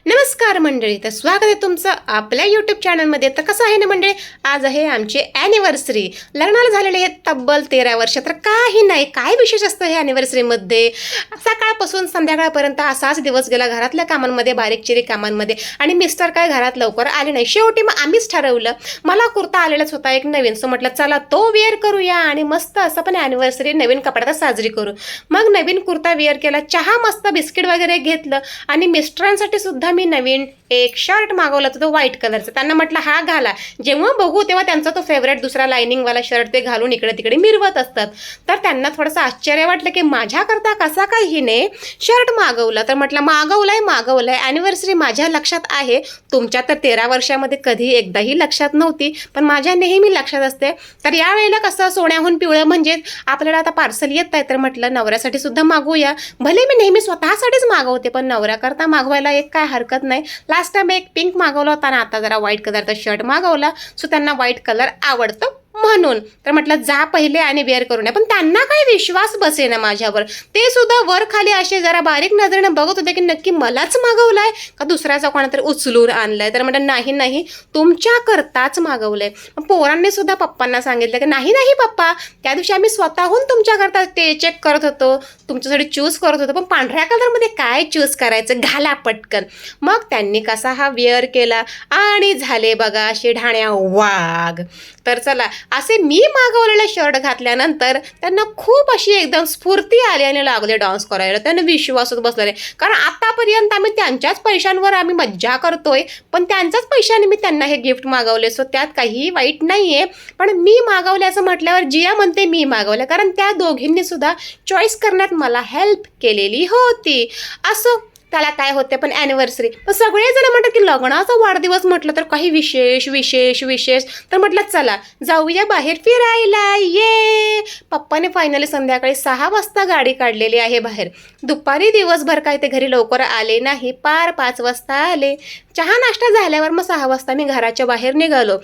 नमस्कार मंडळी, तर स्वागत आहे तुमचं आपल्या यूट्यूब चॅनलमध्ये. तर कसं आहे ना मंडळी, आज आहे आमची ॲनिव्हर्सरी. लग्नाला झालेले हे तब्बल 13 वर्ष. तर काही नाही, काय विशेष असतं हे ॲनिव्हर्सरीमध्ये. सकाळपासून संध्याकाळपर्यंत असाच दिवस गेला घरातल्या कामांमध्ये, बारीक चिरीक कामांमध्ये. आणि मिस्टर काय घरात लवकर आले नाही. शेवटी मग आम्हीच ठरवलं, मला कुर्ता आलेलाच होता एक नवीन, सो म्हटलं चला तो वेअर करूया आणि मस्त असं पण ॲनिव्हर्सरी नवीन कपड्यात साजरी करू. मग नवीन कुर्ता वेअर केला, चहा मस्त बिस्किट वगैरे घेतलं आणि मिस्टरांसाठी सुद्धा मी नवीन एक शर्ट मागवला होता, तो व्हाईट कलरचा. त्यांना म्हटलं हा घाला. जेव्हा बघू तेव्हा त्यांचा तो फेवरेट दुसरा लाइनिंगवाला शर्ट ते घालून इकडे तिकडे मिरवत असतात. तर त्यांना थोडंसं आश्चर्य वाटलं की माझ्याकरता कसा काय हिने शर्ट मागवला. तर म्हटलं मागवलाय ॲनिव्हर्सरी माझ्या लक्षात आहे. तुमच्या तर 13 वर्षामध्ये कधी एकदाही लक्षात नव्हती, पण माझ्या नेहमी लक्षात असते. तर यावेळेला कसं सोन्याहून पिवळं म्हणजे आपल्याला आता पार्सल येत आहे, तर म्हटलं नवऱ्यासाठी सुद्धा मागवूया. भले मी नेहमी स्वतःसाठीच मागवते, पण नवऱ्याकरता मागवायला एक काय हरकत नाही. लास्ट टाइम एक पिंक मागवला होता ना, आता जरा व्हाईट कलरचा शर्ट मागवला, सो त्यांना व्हाईट कलर आवडतो म्हणून. तर म्हटलं जा पहिले आणि वेअर करून या. पण त्यांना काही विश्वास बसेना माझ्यावर. ते सुद्धा वर खाली असे जरा बारीक नजरेने बघत होते की नक्की मलाच मागवलाय का दुसऱ्याचा कोणातरी उचलून आणलाय. तर म्हटलं नाही, तुमच्याकरताच मागवलंय. पोरांनी सुद्धा पप्पांना सांगितलं की नाही पप्पा, त्या दिवशी आम्ही स्वतःहून तुमच्याकरता ते चेक करत होतो, तुमच्यासाठी चूज करत होतो, पण पांढऱ्या कलरमध्ये काय चूज करायचं, घाला पटकन. मग त्यांनी कसा हा वेअर केला आणि झाले बघा असे ढाण्या वाघ. तर चला, असे मी मागवलेले शर्ट घातल्यानंतर त्यांना खूप अशी एकदम स्फूर्ती आली आणि लागले डान्स करायला. त्यांना विश्वासच बसला नाही, कारण आतापर्यंत आम्ही त्यांच्याच पैशांवर आम्ही मज्जा करतोय, पण त्यांच्याच पैशाने मी त्यांना हे गिफ्ट मागवले. सो त्यात काही वाईट नाही आहे. पण मी मागवल्याचं म्हटल्यावर जिया म्हणते मी मागवलं, कारण त्या दोघींनी सुद्धा चॉईस करण्यात मला हेल्प केलेली होती. असं त्याला काय होते. पण ॲनिव्हर्सरी पण सगळेजण म्हणतात की लग्नाचा वाढदिवस म्हटलं तर काही विशेष. तर म्हटलं चला जाऊया बाहेर फिरायला. ये पप्पाने फायनली संध्याकाळी 6 वाजता गाडी काढलेली आहे बाहेर. दुपारी दिवसभर काय ते घरी लवकर आले नाही, पार 5 वाजता आले. चहा नाश्ता झाल्यावर मग 6 वाजता मी घराच्या बाहेर निघालो.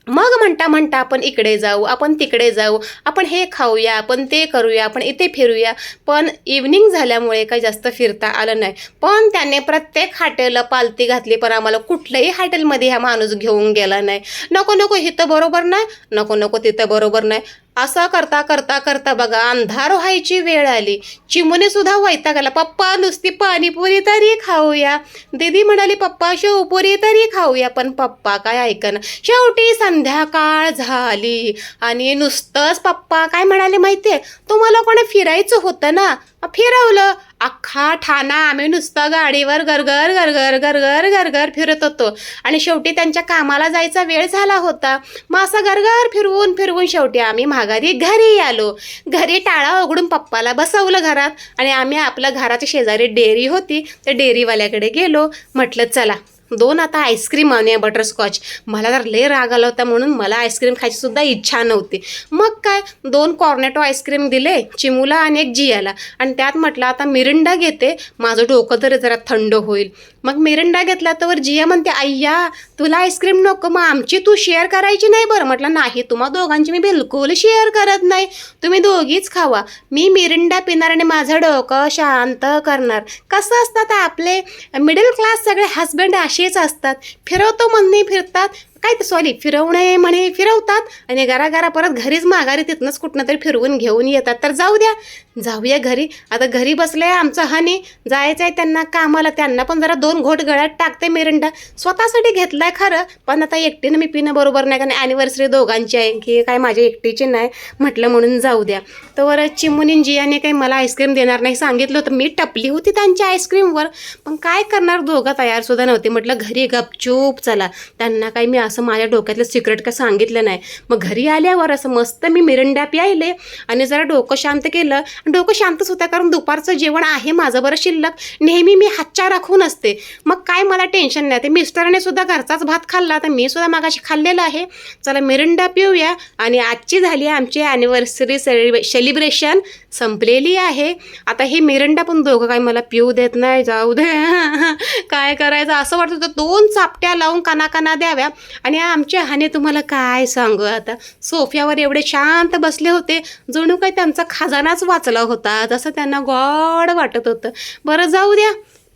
मग म्हणता आपण इकडे जाऊ, आपण तिकडे जाऊ, आपण हे खाऊया, आपण ते करूया, आपण इथे फिरूया. पण इव्हनिंग झाल्यामुळे काही जास्त फिरता आलं नाही. पण त्याने प्रत्येक हॉटेलला पालती घातली, पण आम्हाला कुठल्याही हॉटेलमध्ये हा माणूस घेऊन गेला नाही. नको इथं बरोबर नाही, नको तिथं बरोबर नाही. असं करता बघा अंधार व्हायची वेळ आली. चिमूने सुद्धा वैताग आला, पप्पा नुसती पाणीपुरी तरी खाऊया. दीदी म्हणाली पप्पा शेवपुरी तरी खाऊया, पण पप्पा काय ऐकना. शेवटी संध्याकाळ झाली आणि नुसतंच पप्पा काय म्हणाले माहितीये, तुम्हाला कोणी फिरायचं होतं ना, फिरवलं. अख्खा ठाणा आम्ही नुसतं गाडीवर गरगर फिरत होतो. आणि शेवटी त्यांच्या कामाला जायचा वेळ झाला होता. मग असं गरगर फिरवून शेवटी आम्ही माघारी घरी आलो. घरी टाळा उघडून पप्पाला बसवलं घरात आणि आम्ही आपल्या घराच्या शेजारी डेअरी होती, त्या डेअरीवाल्याकडे गेलो. म्हटलं चला 2 आता आईस्क्रीम आणूया बटरस्कॉच. मला तर लय राग आला होता, म्हणून मला आईस्क्रीम खायची सुद्धा इच्छा नव्हती. मग काय 2 कॉर्नेटो आईस्क्रीम दिले चिमूला आणि एक जियाला. आणि त्यात म्हटलं आता मिरिंडा घेते, माझं डोकं तरी जरा थंड होईल. मग मिरिंडा घेतला तर जिया म्हणते अय्या तुला आईस्क्रीम नको, मग आमची तू शेअर करायची नाही. बरं म्हटलं नाही, तुम्हा दोघांची मी बिलकुल शेअर करत नाही, तुम्ही दोघीच खावा. मी मिरिंडा पिणार आणि माझं डोकं शांत करणार. कसं असतात आपले मिडल क्लास सगळे हस्बंड असेच असतात. फिरवतो म्हणणे फिरतात, काय ते सॉरी फिरवणे म्हणे फिरवतात आणि घरा परत घरीच माघारी तिथनंच कुठनं तरी फिरवून घेऊन येतात. तर जाऊया घरी. आता घरी बसले आमचं हनी, जायचं आहे त्यांना कामाला. त्यांना पण जरा 2 घोट गळ्यात टाकते मिरिंडा. स्वतःसाठी घेतलाय खरं, पण आता एकटीनं मी पिणं बरोबर नाही, कारण ॲनिव्हर्सरी दोघांची आहे की काय माझ्या एकटीची नाही म्हटलं, म्हणून जाऊ द्या. तर चिमुनी जियाने काही मला आईस्क्रीम देणार नाही सांगितलं होतं. मी टपली होती त्यांच्या आईस्क्रीमवर, पण काय करणार, दोघं तयारसुद्धा नव्हते. म्हटलं घरी गपचूप चला. त्यांना काही मी असं माझ्या डोक्यातलं सिक्रेट काय सांगितलं नाही. मग घरी आल्यावर असं मस्त मी मिरिंडा प्यायले आणि जरा डोकं शांत केलं. डोकं शांतच होतं, कारण दुपारचं जेवण आहे माझं बरं शिल्लक. नेहमी मी हातच्या राखून असते, मग काय मला टेन्शन नाही. ते मिस्टराने सुद्धा घरचाच भात खाल्ला, तर मी सुद्धा मागाशी खाल्लेलं आहे. चला मिरिंडा पिऊया. आणि आजची झाली आमची ॲनिव्हर्सरी सेलिब्रेशन संपलेली आहे. आता हे मिरिंडा पण दोघं काय मला पिऊ देत नाही. जाऊ दे काय करायचं, असं वाटत होतं 2 चापट्या लावून काना द्याव्या. आणि आमच्या हाने तुम्हाला काय सांगू, आता सोफ्यावर एवढे शांत बसले होते, जणू काही त्यांचा खजानाच वाचला होता, जसं त्यांना गॉड वाटत होतं. बरं जाऊ द्या,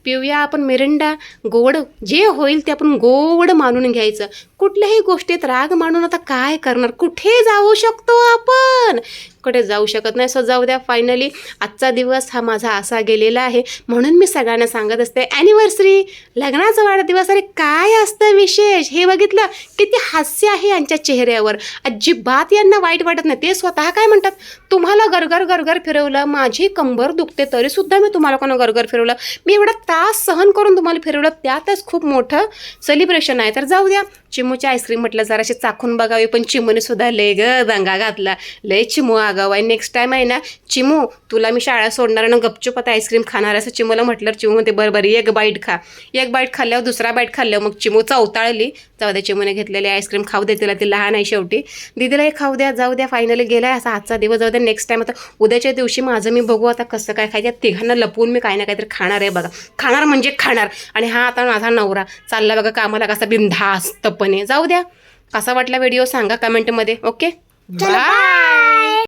पिऊया आपण मिरिंडा, गोड जे होईल ते आपण गोड मानून घ्यायचं. कुठल्याही गोष्टीत राग मानून आता काय करणार, कुठे जाऊ शकतो आपण, कुठे जाऊ शकत नाही. सो जाऊ द्या, फायनली आजचा दिवस हा माझा असा गेलेला आहे. म्हणून मी सगळ्यांना सांगत असते, ॲनिव्हर्सरी, लग्नाचा वाढदिवस, अरे काय असतं विशेष, हे बघितलं किती हास्य आहे यांच्या चेहऱ्यावर, अजिबात यांना वाईट वाटत नाही. ते स्वतः काय म्हणतात, तुम्हाला गरगर गरगर फिरवलं, माझी कंबर दुखते तरीसुद्धा मी तुम्हाला कोणा गरगर फिरवलं, मी एवढा त्रास सहन करून तुम्हाला फिरवलं, त्यातच खूप मोठं सेलिब्रेशन आहे. तर जाऊ द्या, चिमूची आईस्क्रीम म्हटलं जराशी चाखून बघावी, पण चिमूने सुद्धा लय ग दंगा घातला, लय चिमू आगाव आहे. नेक्स्ट टाईम आहे ना चिमू, तुला मी शाळा सोडणार आणि गपचूप आता आईस्क्रीम खाणार असं चिमूला म्हटलं. चिमू म्हणते बरं बरं, एक बाईट खा. एक बाईट खाल्ल्यावर दुसरा बाईट खाल्ल्यावर मग चिमू चवताळली. जाऊ द्या, चिमूने घेतलेली आईस्क्रीम खाऊ दे तिला, ती लहान आहे शेवटी, दीदीलाही खाऊ द्या. जाऊ द्या, फायनली गेला आहे असा आजचा दिवस. जाऊ द्या, नेक्स्ट टाईम आता उद्याच्या दिवशी माझं मी बघू आता कसं काय खायचं. तिघांना लपवून मी काही ना काहीतरी खाणार आहे बघा, खाणार म्हणजे खाणार. आणि हा आता माझा नवरा चालला बघा कामाला कसा बिनधास्तपणे. जाऊ द्या, कसा वाटला व्हिडिओ सांगा कमेंटमध्ये. Okay, bye.